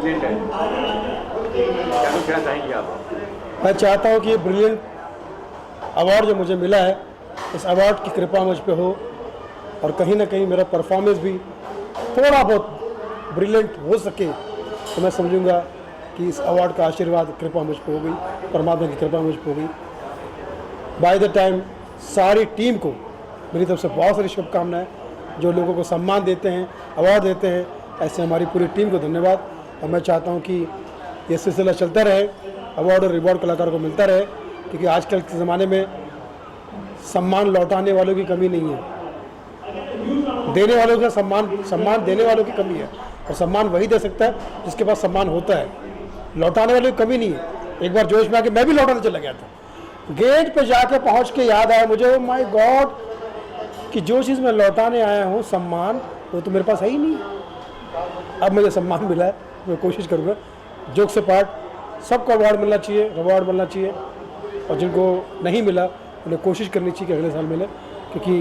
Brilliant है, क्या कुछ कहना चाहेंगे आप? मैं चाहता हूँ कि ये ब्रिलियंट अवार्ड जो मुझे मिला है, इस अवार्ड की कृपा मुझ पे हो और कहीं ना कहीं मेरा परफॉर्मेंस भी थोड़ा बहुत ब्रिलियंट हो सके तो मैं समझूंगा कि इस अवार्ड का आशीर्वाद कृपा मुझ पे हो गई, परमात्मा की कृपा मुझ पे हो गई। बाय द टाइम सारी टीम को मेरी तरफ से बहुत सारी शुभकामनाएं। जो लोगों को सम्मान देते हैं, अवार्ड देते हैं, ऐसे हमारी पूरी टीम को धन्यवाद। और मैं चाहता हूँ कि ये सिलसिला चलता रहे, अवार्ड और रिवॉर्ड कलाकारों को मिलता रहे, क्योंकि आजकल के ज़माने में सम्मान लौटाने वालों की कमी नहीं है, देने वालों का सम्मान देने वालों की कमी है। और सम्मान वही दे सकता है जिसके पास सम्मान होता है, लौटाने वालों की कमी नहीं है। एक बार जोश में आके मैं भी लौटाने चला गया था, गेट पे जाके पहुंच के याद आया मुझे, ओ माय गॉड, कि जो चीज़ मैं लौटाने आया हूँ सम्मान, वो तो मेरे पास है ही नहीं। अब मुझे सम्मान मिला है, मैं कोशिश करूँगा जोक से पार्ट सबको अवार्ड मिलना चाहिए, रिवॉर्ड मिलना चाहिए, और जिनको नहीं मिला उन्हें कोशिश करनी चाहिए कि अगले साल मिले, क्योंकि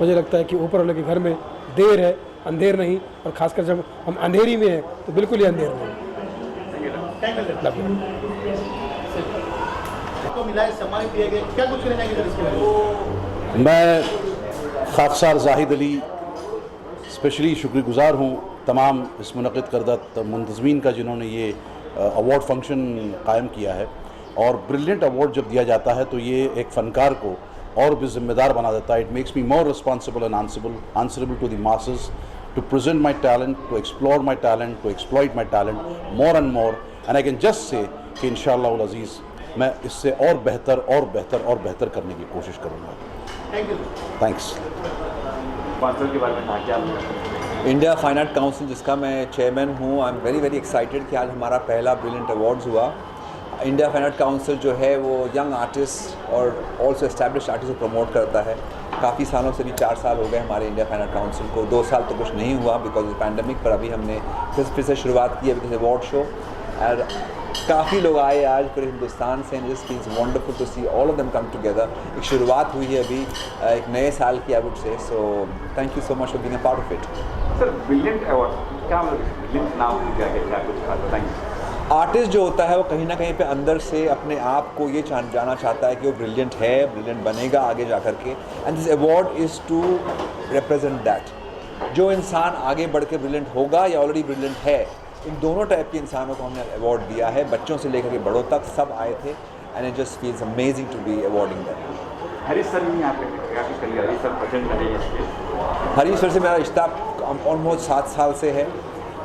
मुझे लगता है कि ऊपर वाले के घर में देर है, अंधेर नहीं। और खासकर जब हम अंधेरी में हैं तो बिल्कुल ही अंधेर नहीं। मैं खाकसार जाहिद अली स्पेशली शुक्रगुज़ार हूँ तमाम इस मुनक़िद करदा मुंतज़मीन का, जिन्होंने ये अवार्ड फंक्शन कायम किया है। और ब्रिलियंट अवार्ड जब दिया जाता है तो ये एक फ़नकार को और भी ज़िम्मेदार बना देता है। It makes me more responsible and answerable to the masses, to present my talent, to explore my talent, to exploit my talent more and more. And I can just say कि इंशाअल्लाह उल अज़ीज़ मैं इससे और बेहतर और बेहतर और बेहतर करने की कोशिश करूँगा। Thank you. थैंक्स। स्पॉन्सर के बारे में कहा क्या? इंडिया फाइन आर्ट काउंसिल, जिसका मैं चेयरमैन हूँ, आई एम वेरी वेरी एक्साइटेड कि आज हमारा पहला ब्रिलियंट अवार्ड्स हुआ। इंडिया फाइन आर्ट काउंसिल जो है वो यंग आर्टिस्ट और ऑल्सो एस्टैब्लिश आर्टिस्ट को प्रमोट करता है। काफ़ी सालों से भी 4 साल हो गए हमारे इंडिया फाइन आर्ट काउंसिल को, 2 साल तो कुछ नहीं हुआ बिकॉज ऑफ पैंडमिक, पर अभी हमने फिर से शुरुआत की है विद अवार्ड शो। और काफ़ी लोग आए आज पूरे हिंदुस्तान से, and this feels wonderful to see all of them come together. एक शुरुआत हुई है अभी एक नए साल की, I would say. So thank you so much for being a part of it. Sir, brilliant award क्या मतलब, ब्रिलियंट नाम क्या है, क्या कुछ खास बताएंगे? आर्टिस्ट जो होता है वो कहीं ना कहीं पे अंदर से अपने आप को ये जाना चाहता है कि वो ब्रिलियंट है, ब्रिलियंट बनेगा आगे जा कर के, and this award is to represent that. जो इंसान आगे बढ़ के ब्रिलियंट होगा या ऑलरेडी ब्रिलियंट है, इन दोनों टाइप के इंसानों को हमने अवार्ड दिया है। बच्चों से लेकर के बड़ों तक सब आए थे, and it just feels amazing to be awarding that. Harish sir भी यहाँ पे क्या कुछ कर लिया? हरीश सर प्रेजेंट करेंगे। हरीश सर से मेरा रिश्ता ऑलमोस्ट 7 साल से है।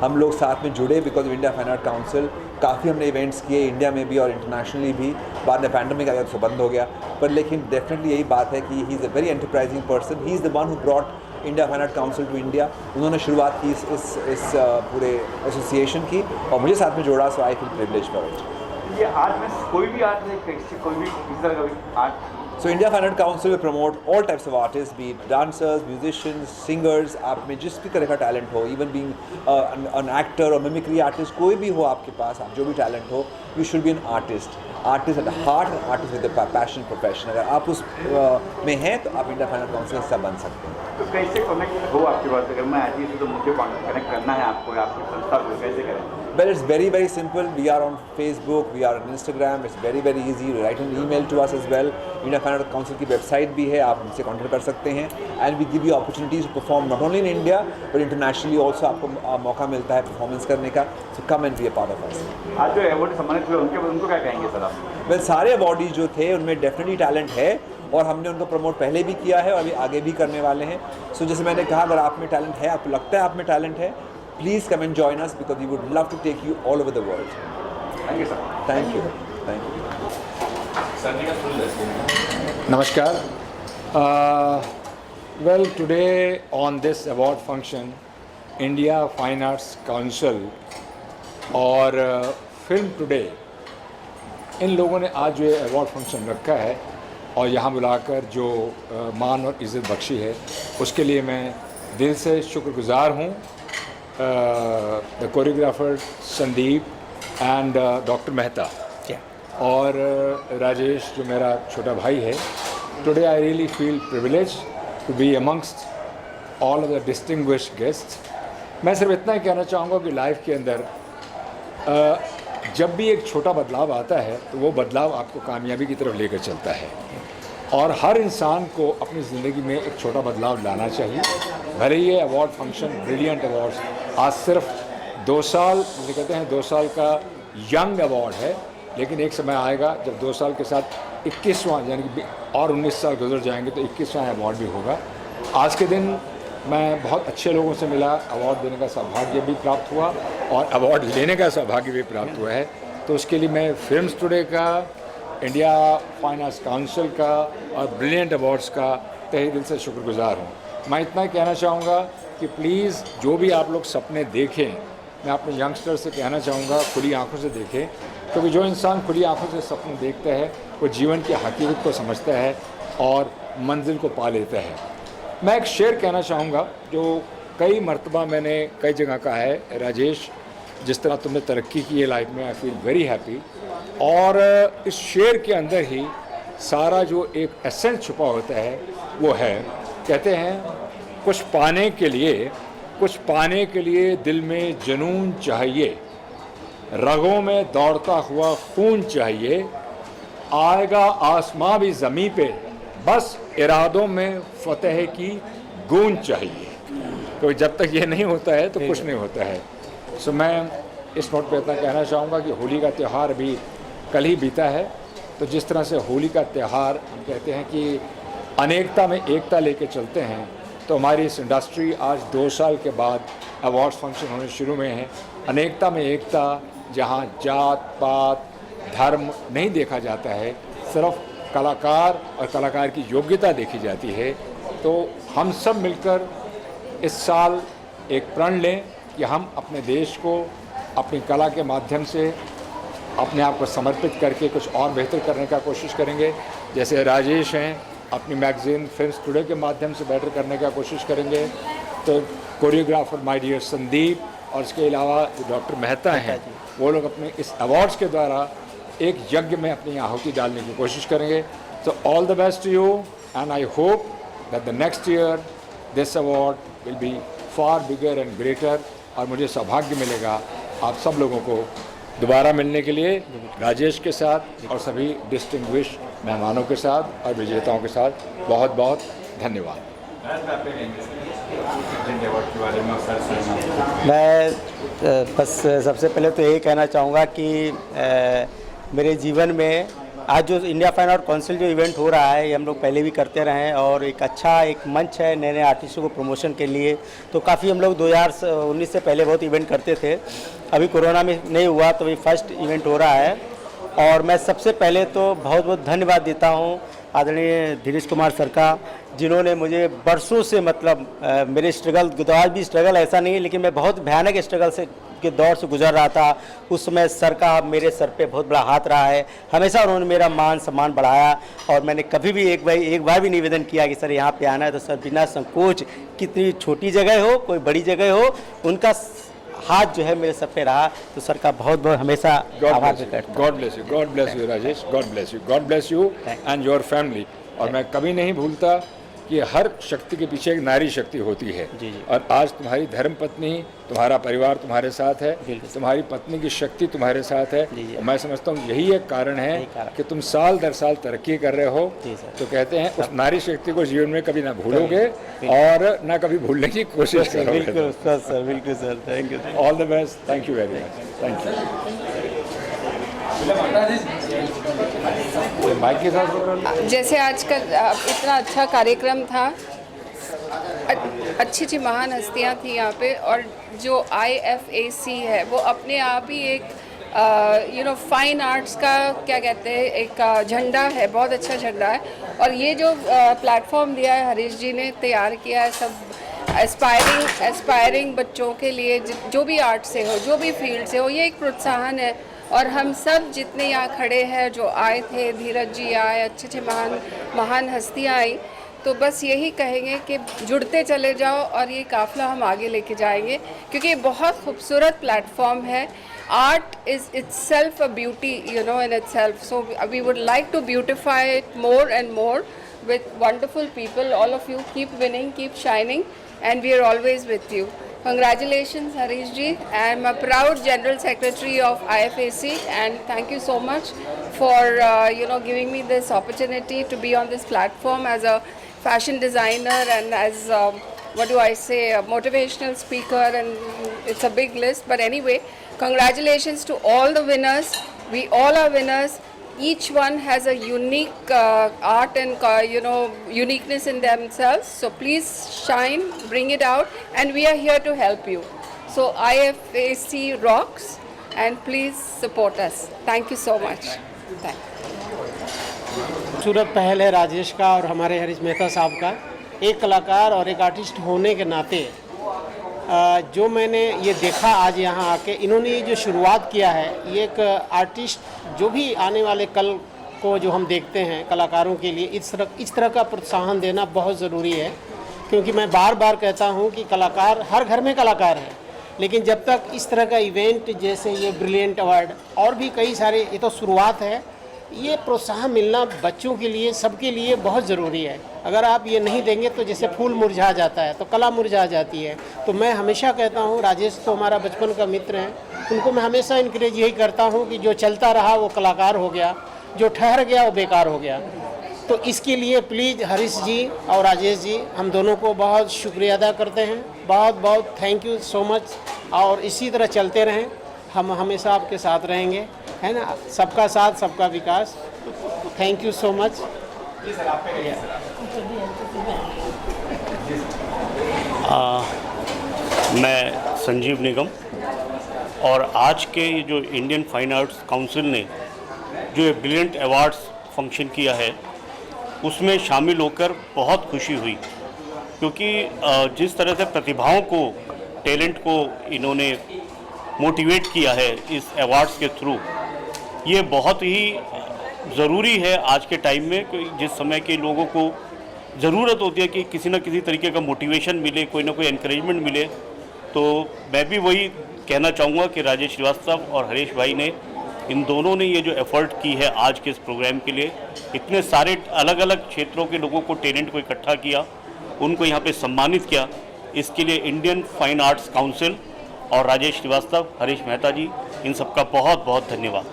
हम लोग साथ में जुड़े because of India fine art council. काफ़ी हमने इवेंट्स किए इंडिया में भी और इंटरनेशनली भी। बाद में पैंडमिक आ गया तो बंद हो गया, पर लेकिन डेफिनेटली यही बात है कि he is a very enterprising person. He is the one who brought India fine art council to India. उन्होंने शुरुआत की इस पूरे एसोसिएशन की और मुझे साथ में जोड़ा, so I feel privilege for it. ये आर्ट में कोई भी आर्ट नहीं, कोई भी किसी तरह का भी art. So India Fine Art Council will promote all types of artists, be it dancers, musicians, singers। आप में जिस भी तरह का टैलेंट हो, even being an actor or mimicry artist, कोई भी हो आपके पास, आप जो भी टैलेंट हो, you should be an artist at the heart and artist with a passion profession। अगर आप उस में हैं तो आप इंडिया फाइन आर्ट काउंसिल से बन सकते हैं। तो कैसे कनेक्ट हो आपकी बात? अगर मैं आज ही तो मुझे कनेक्ट करना है आपको, आपकी संस्था को, कैसे करें? Well, it's very very simple. We are on Facebook, we are on Instagram. It's very very easy. Write an email to us as well. India Fine Art Council की वेबसाइट भी है, आप हमसे कॉन्टेक्ट कर सकते हैं। And we give you opportunities to perform not only in India but internationally also। आपको मौका मिलता है परफॉर्मेंस करने का। So come and be a part of us। आज जो अवार्ड सम्मानित हुए उनको क्या कहेंगे सर आप? Well, सारे अवार्डीज जो थे उनमें डेफिनेटली टैलेंट है और हमने उनको प्रमोट पहले भी किया है और अभी आगे भी करने वाले हैं। सो जैसे मैंने कहा, अगर आप में टैलेंट है, आपको लगता है आप में टैलेंट है, please come and join us because we would love to take you all over the world। Thank you sir। Thank you। Thank you। Namaskar। Well, today on this award function, India Fine Arts Council और film today, इन लोगों ने आज जो award function रखा है और यहाँ बुलाकर जो मान और इज़्ज़त बख्शी है, उसके लिए मैं दिल से शुक्रगुज़ार हूँ। The choreographer Sandeep and doctor Mehta और राजेश जो मेरा छोटा भाई है। Today I really feel privilege to be amongst all of the distinguished guest. मैं सिर्फ इतना ही कहना चाहूँगा कि लाइफ के अंदर जब भी एक छोटा बदलाव आता है तो वो बदलाव आपको कामयाबी की तरफ लेकर चलता है, और हर इंसान को अपनी ज़िंदगी में एक छोटा बदलाव लाना चाहिए। भले ये अवार्ड फंक्शन ब्रिलियंट अवार्ड्स आज सिर्फ 2 साल, जिसे कहते हैं 2 साल का यंग अवार्ड है, लेकिन एक समय आएगा जब 2 साल के साथ 21वां यानी कि और 19 साल गुजर जाएंगे तो 21वां अवार्ड भी होगा। आज के दिन मैं बहुत अच्छे लोगों से मिला, अवार्ड देने का सौभाग्य भी प्राप्त हुआ और अवार्ड लेने का सौभाग्य भी प्राप्त हुआ है। तो उसके लिए मैं फिल्म्स टुडे का, इंडिया फाइन आर्ट्स काउंसिल का और ब्रिलियंट अवार्ड्स का तहे दिल से शुक्रगुजार हूँ। मैं इतना कहना चाहूँगा कि प्लीज़ जो भी आप लोग सपने देखें, मैं अपने यंगस्टर से कहना चाहूँगा खुली आंखों से देखें, क्योंकि जो इंसान खुली आंखों से सपने देखता है वो जीवन की हकीकत को समझता है और मंजिल को पा लेता है। मैं एक शेर कहना चाहूँगा जो कई मर्तबा मैंने कई जगह कहा है, राजेश जिस तरह तुमने तरक्की की है लाइफ में, आई फील वेरी हैप्पी। और इस शेर के अंदर ही सारा जो एक एसेंस छुपा होता है वो है, कहते हैं कुछ पाने के लिए दिल में जुनून चाहिए, रगों में दौड़ता हुआ खून चाहिए, आएगा आसमां भी ज़मीं पे, बस इरादों में फतेह की गूंज चाहिए। तो जब तक ये नहीं होता है तो कुछ नहीं होता है। सो मैं इस नोट पे इतना कहना चाहूँगा कि होली का त्यौहार अभी कल ही बीता है, तो जिस तरह से होली का त्यौहार हम कहते हैं कि अनेकता में एकता लेके चलते हैं, तो हमारी इस इंडस्ट्री आज 2 साल के बाद अवार्ड्स फंक्शन होने शुरू हुए हैं। अनेकता में एकता, जहाँ जात पात धर्म नहीं देखा जाता है, सिर्फ कलाकार और कलाकार की योग्यता देखी जाती है। तो हम सब मिलकर इस साल एक प्रण लें कि हम अपने देश को अपनी कला के माध्यम से अपने आप को समर्पित करके कुछ और बेहतर करने का कोशिश करेंगे। जैसे राजेश हैं, अपनी मैगज़ीन फिल्म्स टुडे के माध्यम से बेटर करने का कोशिश करेंगे, तो कोरियोग्राफर माय डियर संदीप और इसके अलावा जो डॉक्टर मेहता हैं, वो लोग अपने इस अवार्ड्स के द्वारा एक यज्ञ में अपनी आहुति डालने की कोशिश करेंगे। तो all the best to you and I hope that the next year this award will be far bigger and greater. और मुझे सौभाग्य मिलेगा आप सब लोगों को दोबारा मिलने के लिए, राजेश के साथ और सभी डिस्टिंग्विश मेहमानों के साथ और विजेताओं के साथ बहुत बहुत धन्यवाद। मैं बस सबसे पहले तो यही कहना चाहूँगा कि मेरे जीवन में आज जो इंडिया फाइन आर्ट काउंसिल जो इवेंट हो रहा है, ये हम लोग पहले भी करते रहे हैं और एक अच्छा एक मंच है नए नए आर्टिस्टों को प्रमोशन के लिए। तो काफ़ी हम लोग 2019 से पहले बहुत इवेंट करते थे, अभी कोरोना में नहीं हुआ तो ये फर्स्ट इवेंट हो रहा है। और मैं सबसे पहले तो बहुत बहुत धन्यवाद देता हूँ आदरणीय धीरेश कुमार सर का, जिन्होंने मुझे बरसों से मतलब मेरे स्ट्रगल, आज भी स्ट्रगल ऐसा नहीं है लेकिन मैं बहुत भयानक स्ट्रगल से के दौर से गुजर रहा था, उस समय सर का मेरे सर पे बहुत बड़ा हाथ रहा है। हमेशा उन्होंने मेरा मान सम्मान बढ़ाया और मैंने कभी भी एक बार भी निवेदन किया कि सर यहाँ पे आना है तो सर बिना संकोच, कितनी छोटी जगह हो कोई बड़ी जगह हो, उनका हाथ जो है मेरे सर पे रहा। तो सर का बहुत बहुत हमेशा आभार व्यक्त करता हूं। God bless you Rajesh, God bless you and your family. और मैं कभी नहीं भूलता कि हर शक्ति के पीछे एक नारी शक्ति होती है। जी जी। और आज तुम्हारी धर्म पत्नी, तुम्हारा परिवार तुम्हारे साथ है, तुम्हारी पत्नी की शक्ति तुम्हारे साथ है। जी जी। और मैं समझता हूँ यही एक कारण है कि तुम साल दर साल तरक्की कर रहे हो। तो कहते हैं उस नारी शक्ति को जीवन में कभी ना भूलोगे और ना कभी भूलने की कोशिश करोगे। बिल्कुल सर, बिल्कुल sir, thank you. All the best, thank you very much, thank you. जैसे आज का इतना अच्छा कार्यक्रम था, अच्छी अच्छी महान हस्तियाँ थी यहाँ पे, और जो IFAC है वो अपने आप ही एक फाइन आर्ट्स का क्या कहते हैं एक झंडा है, बहुत अच्छा झंडा है। और ये जो प्लेटफॉर्म दिया है हरीश जी ने तैयार किया है सब एस्पायरिंग बच्चोों के लिए, जो भी आर्ट से हो, जो भी फील्ड से हो, ये एक प्रोत्साहन है। और हम सब जितने यहाँ खड़े हैं, जो आए थे, धीरज जी आए, अच्छे अच्छे महान हस्तियाँ आई, तो बस यही कहेंगे कि जुड़ते चले जाओ और ये काफ़िला हम आगे लेके जाएंगे, क्योंकि ये बहुत खूबसूरत प्लेटफॉर्म है। Art is itself a beauty, in itself. So we would like to beautify it more and more with wonderful people. All of you keep winning, keep shining, and we are always with you. Congratulations, Harish ji. I am a proud General Secretary of IFAC, and thank you so much for giving me this opportunity to be on this platform as a fashion designer and as what do I say, a motivational speaker, and it's a big list. But anyway, congratulations to all the winners. We all are winners. Each one has a unique art and uniqueness in themselves. So please shine, bring it out, and we are here to help you. So IFAC rocks, and please support us. Thank you so much. Thank you. खूबसूरत पहल है राजेश का और हमारे हरीश मेहता साहब का। एक कलाकार और एक आर्टिस्ट होने के नाते जो मैंने ये देखा आज यहाँ आके, इन्होंने ये जो शुरुआत किया है, ये एक आर्टिस्ट जो भी आने वाले कल को जो हम देखते हैं कलाकारों के लिए इस तरह का प्रोत्साहन देना बहुत ज़रूरी है। क्योंकि मैं बार बार कहता हूँ कि कलाकार हर घर में कलाकार है, लेकिन जब तक इस तरह का इवेंट जैसे ये ब्रिलियंट अवार्ड और भी कई सारे, ये तो शुरुआत है, ये प्रोत्साहन मिलना बच्चों के लिए, सबके लिए बहुत ज़रूरी है। अगर आप ये नहीं देंगे तो जैसे फूल मुरझा जाता है तो कला मुरझा जाती है। तो मैं हमेशा कहता हूँ, राजेश तो हमारा बचपन का मित्र हैं, उनको मैं हमेशा इनकरेज यही करता हूँ कि जो चलता रहा वो कलाकार हो गया, जो ठहर गया वो बेकार हो गया। तो इसके लिए प्लीज़ हरीश जी और राजेश जी, हम दोनों को बहुत शुक्रिया अदा करते हैं। बहुत बहुत थैंक यू सो मच, और इसी तरह चलते रहें, हम हमेशा आपके साथ रहेंगे, है ना। सबका साथ सबका विकास। Thank you so much. मैं संजीव निगम, और आज के ये जो इंडियन फाइन आर्ट्स काउंसिल ने जो ये ब्रिलियंट अवार्ड्स फंक्शन किया है, उसमें शामिल होकर बहुत खुशी हुई। क्योंकि जिस तरह से प्रतिभाओं को, टैलेंट को इन्होंने मोटिवेट किया है इस अवार्ड्स के थ्रू, ये बहुत ही ज़रूरी है आज के टाइम में। जिस समय के लोगों को ज़रूरत होती है कि किसी न किसी तरीके का मोटिवेशन मिले, कोई ना कोई एनकरेजमेंट मिले, तो मैं भी वही कहना चाहूँगा कि राजेश श्रीवास्तव और हरीश भाई ने, इन दोनों ने ये जो एफ़र्ट की है आज के इस प्रोग्राम के लिए, इतने सारे अलग अलग क्षेत्रों के लोगों को, टैलेंट को इकट्ठा किया, उनको यहाँ पे सम्मानित किया, इसके लिए इंडियन फाइन आर्ट्स काउंसिल और राजेश श्रीवास्तव, हरीश मेहता जी, इन सबका बहुत बहुत धन्यवाद।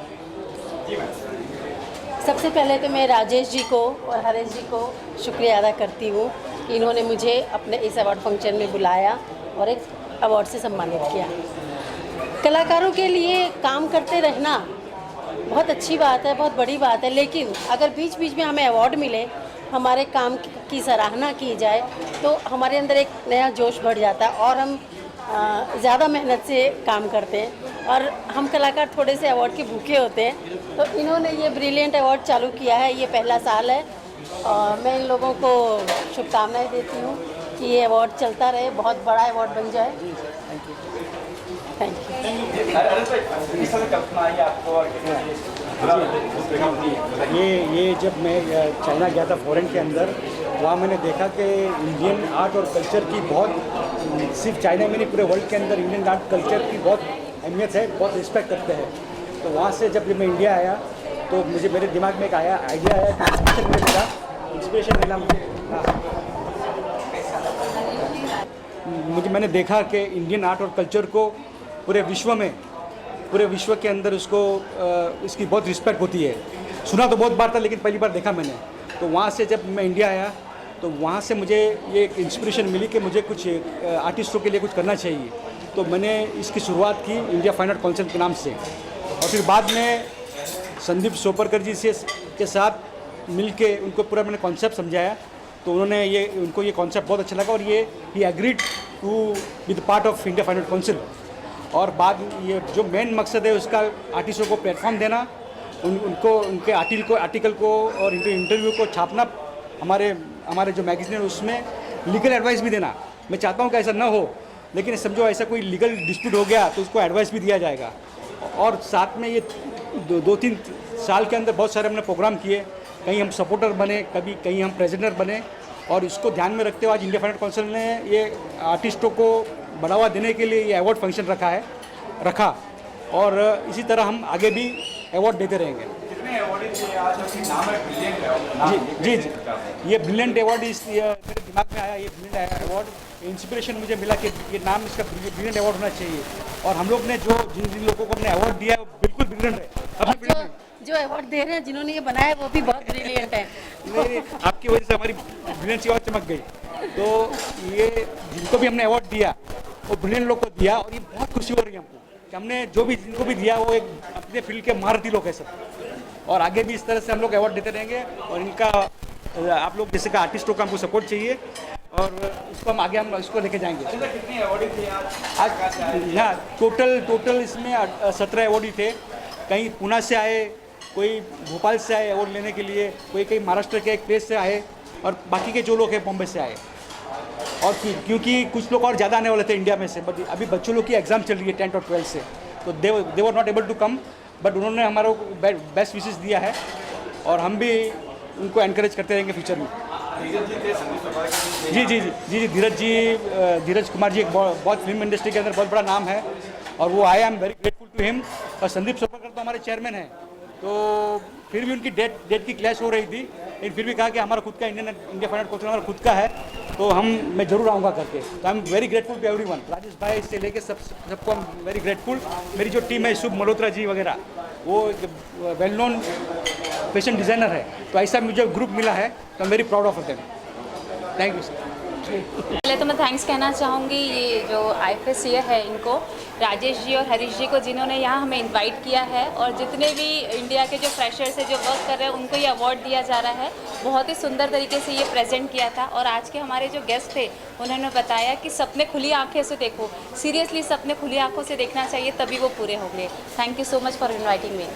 सबसे पहले तो मैं राजेश जी को और हरीश जी को शुक्रिया अदा करती हूँ कि इन्होंने मुझे अपने इस अवार्ड फंक्शन में बुलाया और एक अवार्ड से सम्मानित किया। कलाकारों के लिए काम करते रहना बहुत अच्छी बात है, बहुत बड़ी बात है, लेकिन अगर बीच बीच में हमें अवार्ड मिले, हमारे काम की सराहना की जाए, तो हमारे अंदर एक नया जोश बढ़ जाता है और हम ज़्यादा मेहनत से काम करते हैं। और हम कलाकार थोड़े से अवार्ड के भूखे होते हैं। तो इन्होंने ये ब्रिलियंट अवार्ड चालू किया है, ये पहला साल है, और मैं इन लोगों को शुभकामनाएं देती हूँ कि ये अवार्ड चलता रहे, बहुत बड़ा अवार्ड बन जाए। Thank you. ये जब मैं चाइना गया था फॉरेन के अंदर, वहाँ मैंने देखा कि इंडियन आर्ट और कल्चर की बहुत, सिर्फ चाइना में नहीं पूरे वर्ल्ड के अंदर इंडियन आर्ट कल्चर की बहुत अहमियत है, बहुत रिस्पेक्ट करते हैं। तो वहाँ से जब मैं इंडिया आया तो मुझे मेरे दिमाग में एक आइडिया आया कि इंस्पिरेशन मिला मुझे। मैंने देखा कि इंडियन आर्ट और कल्चर को पूरे विश्व के अंदर इसकी बहुत रिस्पेक्ट होती है। सुना तो बहुत बार था, लेकिन पहली बार देखा मैंने। तो वहाँ से जब मैं इंडिया आया तो वहाँ से मुझे ये एक इंस्पिरेशन मिली कि मुझे कुछ आर्टिस्टों के लिए कुछ करना चाहिए। तो मैंने इसकी शुरुआत की इंडिया फाइन आर्ट काउंसिल के नाम से, और फिर बाद में संदीप सोपरकर जी के साथ मिलके उनको पूरा मैंने कॉन्सेप्ट समझाया। तो उनको ये कॉन्सेप्ट बहुत अच्छा लगा, और ही agreed to be the part of India fine art council. और बाद ये जो मेन मकसद है उसका आर्टिस्टों को प्लेटफॉर्म देना, उनको उनके आर्टिकल को और इंटरव्यू को छापना, हमारे जो मैगजीन है उसमें लीगल एडवाइस भी देना। मैं चाहता हूँ कि ऐसा ना हो, लेकिन समझो ऐसा कोई लीगल डिस्प्यूट हो गया तो उसको एडवाइस भी दिया जाएगा। और साथ में ये 2-3 साल के अंदर बहुत सारे हमने प्रोग्राम किए, कहीं हम सपोर्टर बने, कहीं हम प्रेजेंटर बने, और इसको ध्यान में रखते हुए आज इंडिया फाइन आर्ट काउंसिल ने ये आर्टिस्टों को बढ़ावा देने के लिए ये अवार्ड फंक्शन रखा, और इसी तरह हम आगे भी अवार्ड देते रहेंगे। कितने अवार्ड थे आज अपनी नाम है ब्रिलियंट जी ये ब्रिलियंट अवार्ड मेरे दिमाग में आया, ये ब्रिलियंट अवार्ड इंस्पिरेशन मुझे मिला कि ये नाम इसका ब्रिलियंट अवार्ड होना चाहिए। और हम लोग ने जिन लोगों को हमने अवार्ड दिया है वो बिल्कुल ब्रिलियंट है। और जो अवार्ड दे रहे हैं, जिन्होंने ये बनाया है वो भी बहुत ब्रिलियंट है। नहीं, आपकी वजह से हमारी ब्रिलियंस और चमक गई। तो ये जिनको भी हमने अवार्ड दिया वो ब्रिलियंट लोग को दिया, और ये बहुत खुशी हो रही है हमको कि हमने जो भी जिनको भी दिया वो एक अपने फील्ड के महारथी लोग हैं सब। और आगे भी इस तरह से हम लोग अवार्ड देते रहेंगे, और इनका आप लोग जैसे का आर्टिस्टों का हमको सपोर्ट चाहिए, और इसको हम आगे हम इसको लेके जाएंगे। कितने अवार्ड थे आज? यहाँ टोटल इसमें 17 अवार्डी थे। कहीं पुणे से आए, कोई भोपाल से आए अवार्ड लेने के लिए, कोई कहीं महाराष्ट्र के एक प्लेस से आए, और बाकी के जो लोग हैं बॉम्बे से आए। और क्योंकि कुछ लोग और ज़्यादा आने वाले थे इंडिया में से, बट अभी बच्चों लोग की एग्ज़ाम चल रही है 10th और 12th से, तो they were not able to come, but उन्होंने हमारे बेस्ट विशेस दिया है, और हम भी उनको एनकरेज करते रहेंगे फ्यूचर में। जी धीरज कुमार जी एक बहुत फिल्म इंडस्ट्री के अंदर बहुत बड़ा नाम है, और वो आए, I am very grateful to him. और संदीप सोपरकर तो हमारे चेयरमैन हैं, तो फिर भी उनकी डेट की क्लैश हो रही थी, लेकिन फिर भी कहा कि हमारा खुद का इंडिया फाइनल काउंसिल हमारा खुद का है, तो मैं जरूर आऊँगा करके। तो I am very grateful to everyone, Rajesh भाई से लेके सबको आई एम वेरी ग्रेटफुल। मेरी जो टीम है, शुभ मल्होत्रा जी वगैरह, वो वेल नोन फैशन डिज़ाइनर है, तो ऐसा मुझे ग्रुप मिला है, तो I am very proud of them. Thank you sir. पहले तो मैं थैंक्स कहना चाहूँगी ये जो IFSCA है इनको, राजेश जी और हरीश जी को, जिन्होंने यहाँ हमें इनवाइट किया है, और जितने भी इंडिया के जो फ्रेशर्स है जो वर्क कर रहे हैं उनको ये अवार्ड दिया जा रहा है। बहुत ही सुंदर तरीके से ये प्रेजेंट किया था, और आज के हमारे जो गेस्ट थे उन्होंने बताया कि सपने खुली आंखें से देखो, सीरियसली सपने खुली आंखों से देखना चाहिए, तभी वो पूरे होंगे। Thank you so much for inviting me.